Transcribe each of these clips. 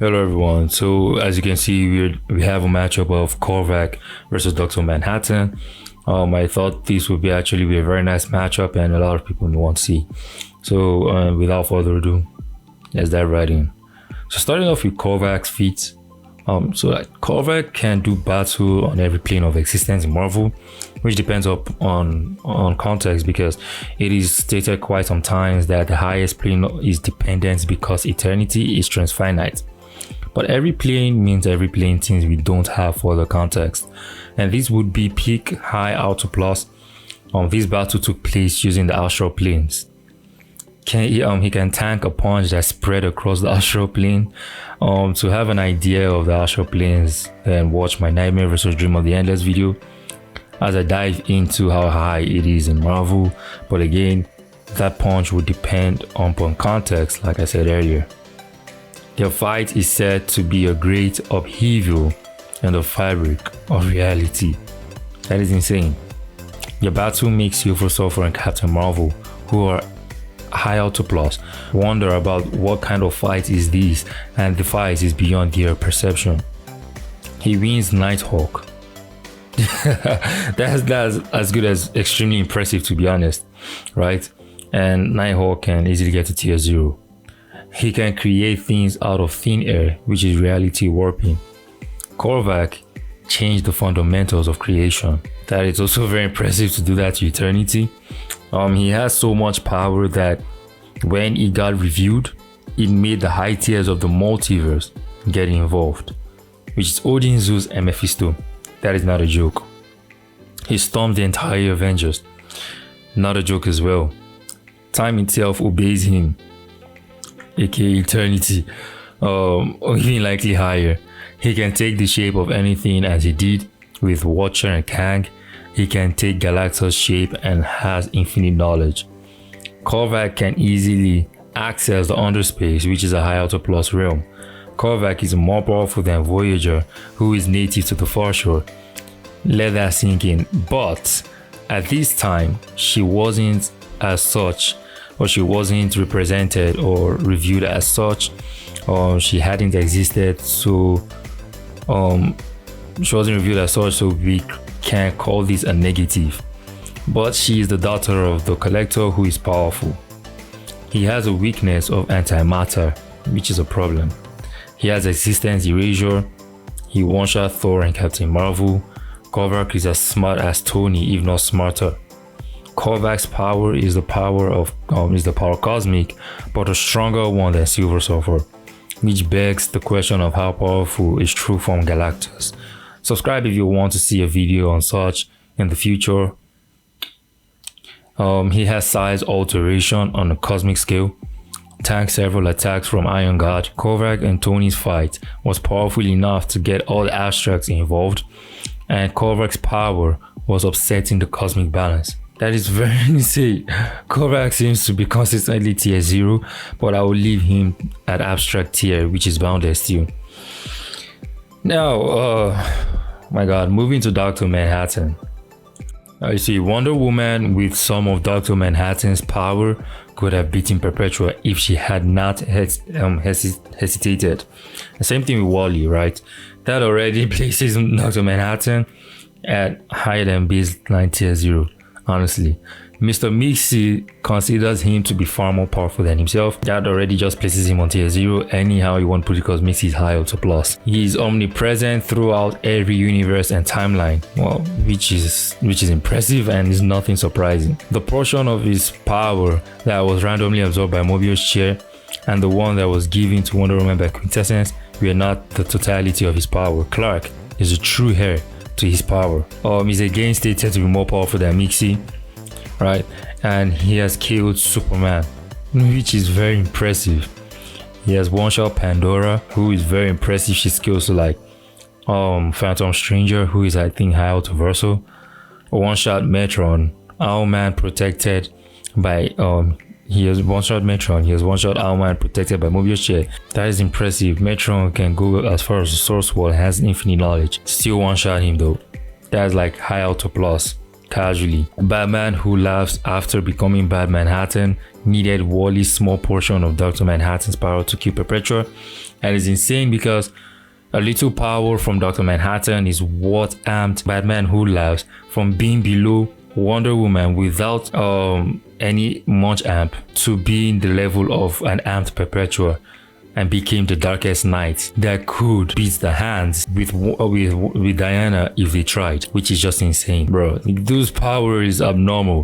Hello everyone. So as you can see, we have a matchup of Korvac versus Dr. Manhattan. I thought this would be actually a very nice matchup and a lot of people want to see. So without further ado, let's dive right in. So starting off with Korvac's feats. Korvac can do battle on every plane of existence in Marvel, which depends on context, because it is stated quite sometimes that the highest plane is dependence because eternity is transfinite. But every plane means every plane since we don't have further context. And this would be peak, high, outer plus. This battle took place using the astral planes. He can tank a punch that spread across the astral plane. To have an idea of the astral planes, then watch my Nightmare vs. Dream of the Endless video as I dive into how high it is in Marvel. But again, that punch would depend upon context, like I said earlier. Their fight is said to be a great upheaval in the fabric of reality. That is insane. Your battle makes Silver Surfer and Captain Marvel, who are high outer plus, wonder about what kind of fight is this, and the fight is beyond their perception. He wins Nighthawk. that's as good as extremely impressive, to be honest, right? And Nighthawk can easily get to tier 0. He can create things out of thin air, which is reality warping. Korvac changed the fundamentals of creation. That is also very impressive to do that to eternity. He has so much power that when it got reviewed, it made the high tiers of the multiverse get involved, which is Odin, Zeus, and Mephisto. That is not a joke. He stormed the entire Avengers. Not a joke as well. Time itself obeys him, aka eternity, or even likely higher. He can take the shape of anything, as he did with Watcher and Kang. He can take Galactus' shape and has infinite knowledge. Korvac can easily access the underspace, which is a high outer plus realm. Korvac is more powerful than Voyager, who is native to the far shore. Let that sink in. But at this time, she wasn't as such, or she wasn't represented or reviewed as such, or she hadn't existed, so she wasn't reviewed as such, so we can't call this a negative. But she is the daughter of the Collector, who is powerful. He has a weakness of antimatter, which is a problem. He has existence erasure. He one-shot Thor and Captain Marvel. Korvac is as smart as Tony, if not smarter. Korvac's power is the power cosmic, but a stronger one than Silver Surfer, which begs the question of how powerful is True Form Galactus. Subscribe if you want to see a video on such in the future. He has size alteration on a cosmic scale. Tanked several attacks from Iron God. Korvac and Tony's fight was powerful enough to get all the abstracts involved, and Korvac's power was upsetting the cosmic balance. That is very insane. Korvac seems to be consistently tier 0, but I will leave him at abstract tier, which is bounded still. Now, my god, moving to Dr. Manhattan. You see, Wonder Woman with some of Dr. Manhattan's power could have beaten Perpetua if she had not hesitated. The same thing with Wally, right? That already places Dr. Manhattan at higher than baseline tier 0. Honestly, Mr. Mixie considers him to be far more powerful than himself. That already just places him on tier 0. Anyhow you want to put it, because Mixie is high up to plus. He is omnipresent throughout every universe and timeline, well, which is impressive and is nothing surprising. The portion of his power that was randomly absorbed by Mobius' chair and the one that was given to Wonder Woman by Quintessence were not the totality of his power. Clark is a true heir to his power. He's again stated to be more powerful than Mixie, right? And he has killed Superman, which is very impressive. He has one-shot Pandora, who is very impressive. She skills to like Phantom Stranger, who is I think high multiversal. One-shot Metron, Owlman protected by he has one-shot Metron. He has one-shot Owlman protected by Mobius chair. That is impressive. Metron can go as far as the source wall, has infinite knowledge. Still one-shot him though. That's like high outer plus. Casually. Batman, who laughs after becoming Bad Manhattan, needed Wally's small portion of Dr. Manhattan's power to kill Perpetua. And it's insane because a little power from Dr. Manhattan is what amped Batman Who Laughs from being below Wonder Woman without any much amp to being the level of an amped Perpetua, and became the Darkest Knight that could beat the hands with Diana if they tried, which is just insane, bro. Dude's power is abnormal.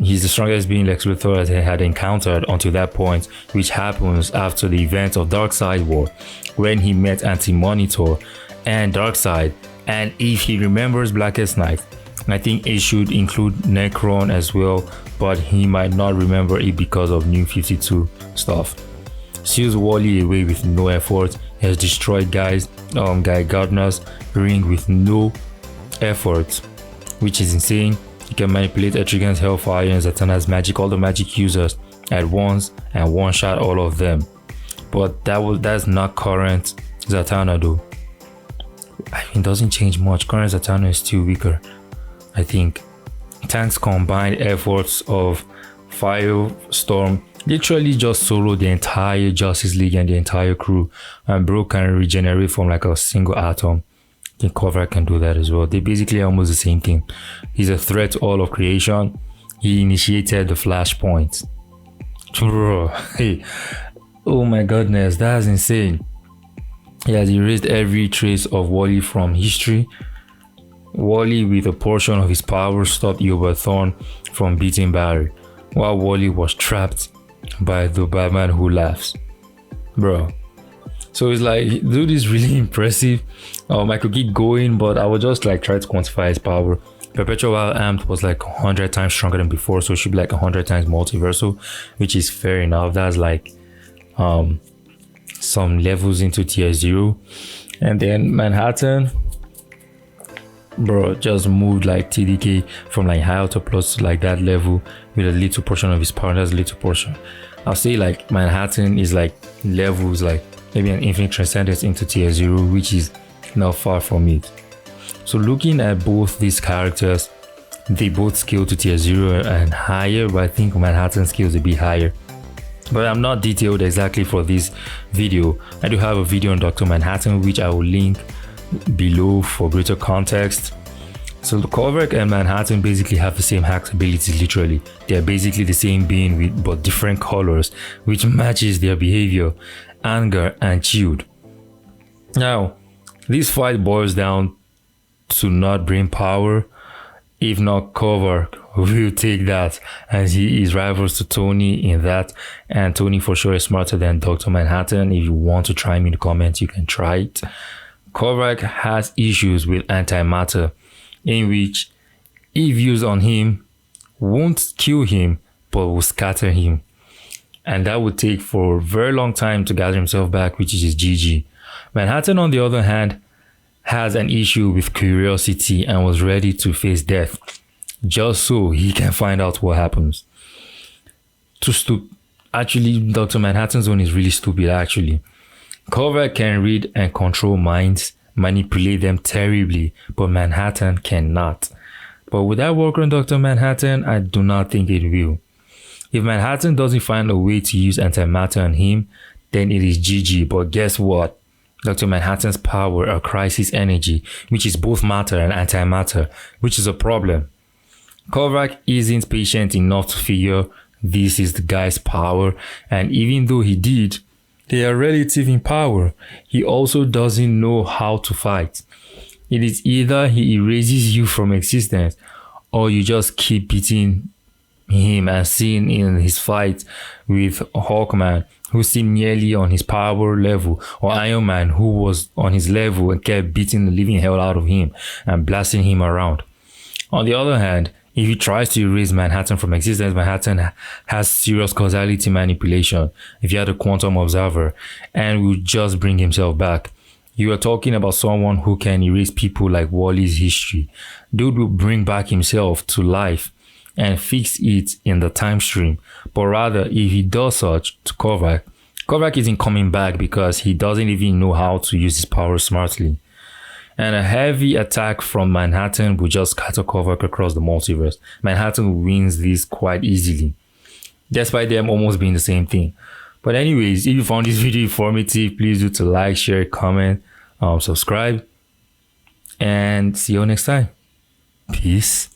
He's the strongest being Lex Luthor had encountered until that point, which happens after the event of Darkseid War, when he met Anti-Monitor and Darkseid. And if he remembers Blackest Night, I think it should include Necron as well, but he might not remember it because of New 52 stuff. Seals Wally away with no effort, has destroyed Guy Gardner's ring with no effort, which is insane. He can manipulate Etrigan's Hellfire and Zatanna's magic, all the magic users at once, and one-shot all of them. But that's not current Zatanna though. I mean, it doesn't change much. Current Zatanna is still weaker, I think. Tank's combined efforts of Firestorm literally just solo the entire Justice League and the entire crew, and bro can regenerate from like a single atom. I think Korvac can do that as well. They basically almost the same thing. He's a threat to all of creation. He initiated the Flashpoint. Bro, hey, oh my goodness, that's insane. He has erased every trace of Wally from history. Wally, with a portion of his power, stopped Eobard Thawne from beating Barry, while Wally was trapped by the Batman Who Laughs, bro. So it's like, dude is really impressive. I could keep going, but I would just like try to quantify his power. Perpetual Wild Amped was like 100 times stronger than before, so it should be like 100 times multiversal, which is fair enough. That's like some levels into tier 0. And then Manhattan, bro, just moved like TDK from like high auto plus to like that level with a little portion of his power. That's a little portion. I'll say like Manhattan is like levels like maybe an infinite transcendence into tier 0, which is not far from it. So looking at both these characters, they both scale to tier 0 and higher, but I think Manhattan scales a bit higher. But I'm not detailed exactly for this video. I do have a video on Dr. Manhattan, which I will link below for greater context. So Korvac and Manhattan basically have the same hacks abilities. Literally, they're basically the same being but different colors, which matches their behavior, anger and chilled. Now this fight boils down to not bring power. If not, Korvac will take that, as he is rivals to Tony in that, and Tony for sure is smarter than Dr. Manhattan. If you want to try me in the comments, you can try it. Korvac has issues with antimatter, in which if used on him won't kill him but will scatter him, and that would take for a very long time to gather himself back, which is his GG. Manhattan on the other hand has an issue with curiosity and was ready to face death just so he can find out what happens. Actually, Dr. Manhattan's one is really stupid actually. Korvac can read and control minds, manipulate them terribly, but Manhattan cannot. But would that work on Dr. Manhattan? I do not think it will. If Manhattan doesn't find a way to use antimatter on him, then it is GG. But guess what? Dr. Manhattan's power are crisis energy, which is both matter and antimatter, which is a problem. Korvac isn't patient enough to figure this is the guy's power, and even though he did, they are relative in power. He also doesn't know how to fight. It is either he erases you from existence, or you just keep beating him, as seen in his fight with Hawkman, who seemed nearly on his power level, or Iron Man, who was on his level and kept beating the living hell out of him and blasting him around. On the other hand, if he tries to erase Manhattan from existence, Manhattan has serious causality manipulation if you had a quantum observer, and will just bring himself back. You are talking about someone who can erase people like Wally's history. Dude will bring back himself to life and fix it in the time stream. But rather, if he does such to Korvac, Korvac isn't coming back because he doesn't even know how to use his power smartly. And a heavy attack from Manhattan will just scatter Korvac across the multiverse. Manhattan wins this quite easily, despite them almost being the same thing. But anyways, if you found this video informative, please do to like, share, comment, subscribe, and see you next time. Peace.